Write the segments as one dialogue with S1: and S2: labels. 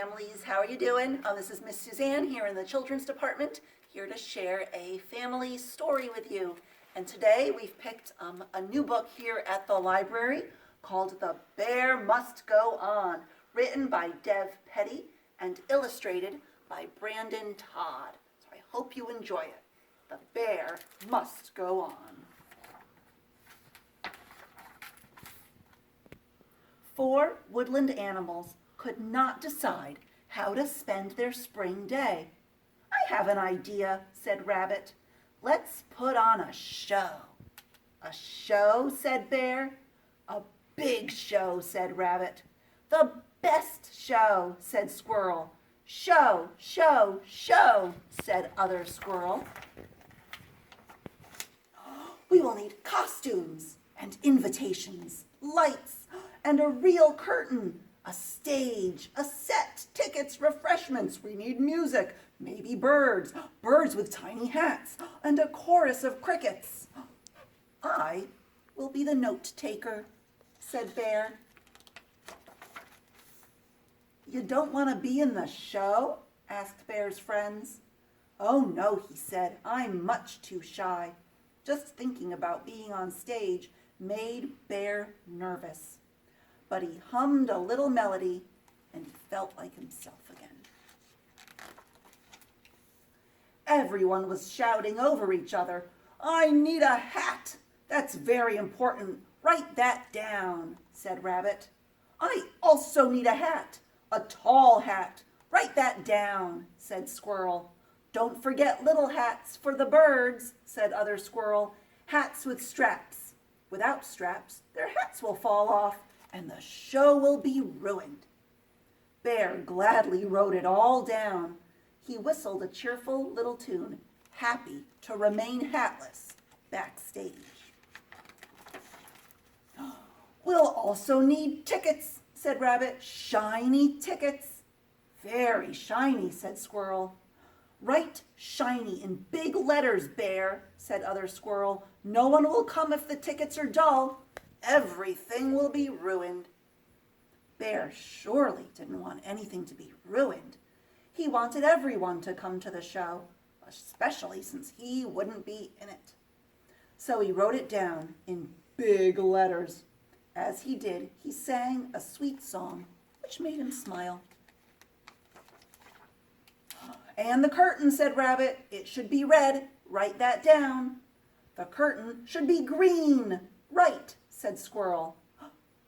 S1: families. How are you doing? This is Miss Suzanne here in the Children's Department, here to share a family story with you. And today we've picked a new book here at the library called The Bear Must Go On, written by Dev Petty and illustrated by Brandon Todd. So I hope you enjoy it. The Bear Must Go On. 4 woodland animals could not decide how to spend their spring day. "I have an idea," said Rabbit. "Let's put on a show." "A show?" said Bear. "A big show," said Rabbit. "The best show," said Squirrel. "Show, show, show," said other squirrel. "We will need costumes and invitations, lights, and a real curtain, a stage, a set, tickets, refreshments. We need music, maybe birds with tiny hats, and a chorus of crickets." "I will be the note taker," said Bear. "You don't want to be in the show?" asked Bear's friends. "Oh no," he said, "I'm much too shy." Just thinking about being on stage made Bear nervous. But he hummed a little melody and he felt like himself again. Everyone was shouting over each other. "I need a hat. That's very important. Write that down," said Rabbit. "I also need a hat, a tall hat. Write that down," said Squirrel. "Don't forget little hats for the birds," said other squirrel. "Hats with straps. Without straps, their hats will fall off and the show will be ruined." Bear gladly wrote it all down. He whistled a cheerful little tune, happy to remain hatless backstage. "We'll also need tickets," said Rabbit. "Shiny tickets." "Very shiny," said Squirrel. "Write shiny in big letters, Bear," said other squirrel. "No one will come if the tickets are dull. Everything will be ruined." Bear surely didn't want anything to be ruined. He wanted everyone to come to the show, especially since he wouldn't be in it. So he wrote it down in big letters. As he did, he sang a sweet song, which made him smile. "And the curtain," said Rabbit. "It should be red. Write that down." "The curtain should be green. Right," said Squirrel.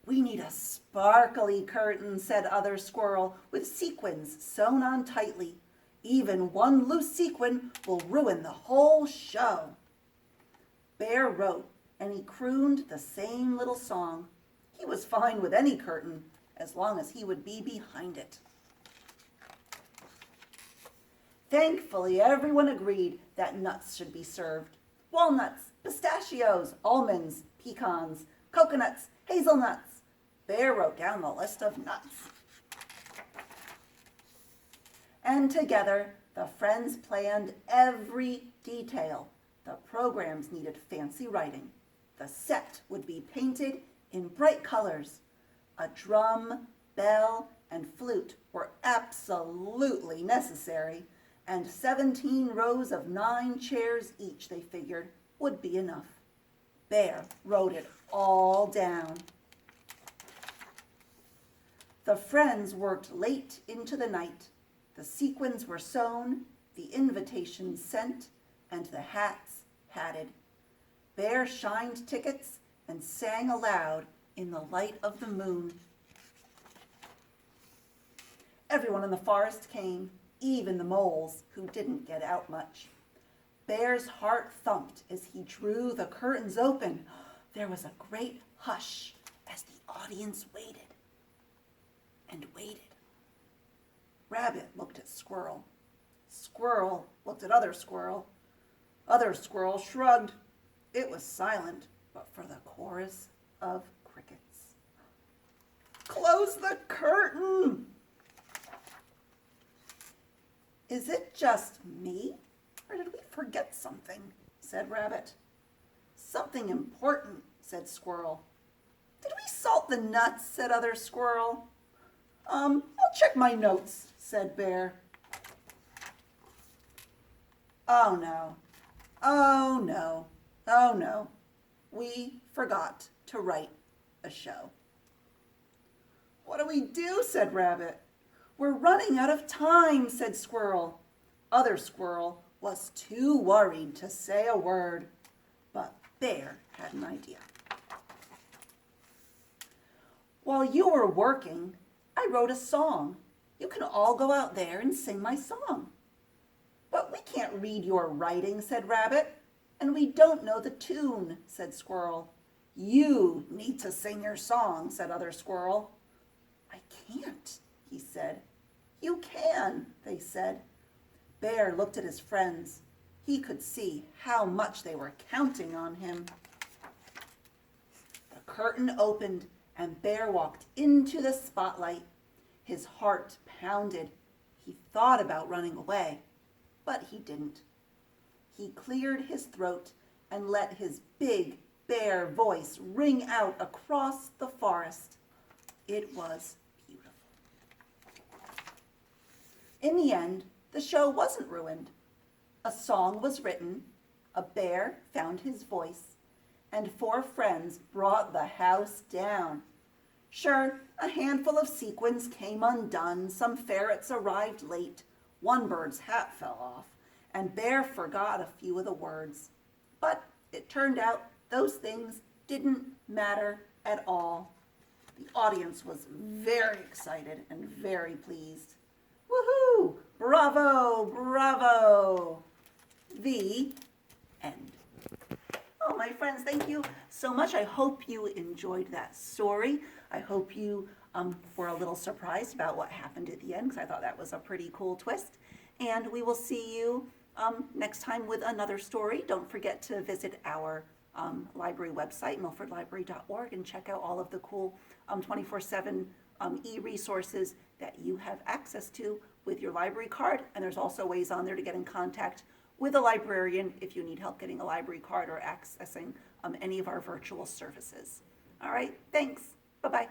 S1: "We need a sparkly curtain," said other squirrel, "with sequins sewn on tightly. Even one loose sequin will ruin the whole show." Bear wrote, and he crooned the same little song. He was fine with any curtain, as long as he would be behind it. Thankfully, everyone agreed that nuts should be served. Walnuts, pistachios, almonds, pecans, coconuts, hazelnuts. Bear wrote down the list of nuts. And together, the friends planned every detail. The programs needed fancy writing. The set would be painted in bright colors. A drum, bell, and flute were absolutely necessary, and 17 rows of 9 chairs each, they figured, would be enough. Bear wrote it all down. The friends worked late into the night. The sequins were sewn, the invitations sent, and the hats hatted. Bear shined tickets and sang aloud in the light of the moon. Everyone in the forest came, even the moles, who didn't get out much. Bear's heart thumped as he drew the curtains open. There was a great hush as the audience waited and waited. Rabbit looked at Squirrel. Squirrel looked at other squirrel. Other squirrel shrugged. It was silent, but for the chorus of crickets. "Close the curtain!" "Is it just me, or did we forget something?" said Rabbit. "Something important," said Squirrel. "Did we salt the nuts?" said other squirrel. I'll check my notes, said Bear. Oh no, oh no, oh no. We forgot to write a show. What do we do? Said Rabbit. We're running out of time, said Squirrel. Other Squirrel was too worried to say a word, but Bear had an idea. While you were working, I wrote a song. You can all go out there and sing my song. But we can't read your writing, said Rabbit, and we don't know the tune, said Squirrel. You need to sing your song, said Other Squirrel. I can't, he said. You can, they said. Bear looked at his friends. He could see how much they were counting on him. The curtain opened and Bear walked into the spotlight. His heart pounded. He thought about running away, but he didn't. He cleared his throat and let his big bear voice ring out across the forest. It was beautiful. In the end, the show wasn't ruined. A song was written, a bear found his voice, and 4 friends brought the house down. Sure, a handful of sequins came undone, some ferrets arrived late, one bird's hat fell off, and Bear forgot a few of the words. But it turned out those things didn't matter at all. The audience was very excited and very pleased. Woohoo! Bravo! Bravo! The end. Oh, my friends, thank you so much. I hope you enjoyed that story. I hope you were a little surprised about what happened at the end, because I thought that was a pretty cool twist. And we will see you next time with another story. Don't forget to visit our library website, milfordlibrary.org, and check out all of the cool 24/7 e-resources that you have access to with your library card. And there's also ways on there to get in contact with a librarian if you need help getting a library card or accessing any of our virtual services. All right, thanks. Bye-bye.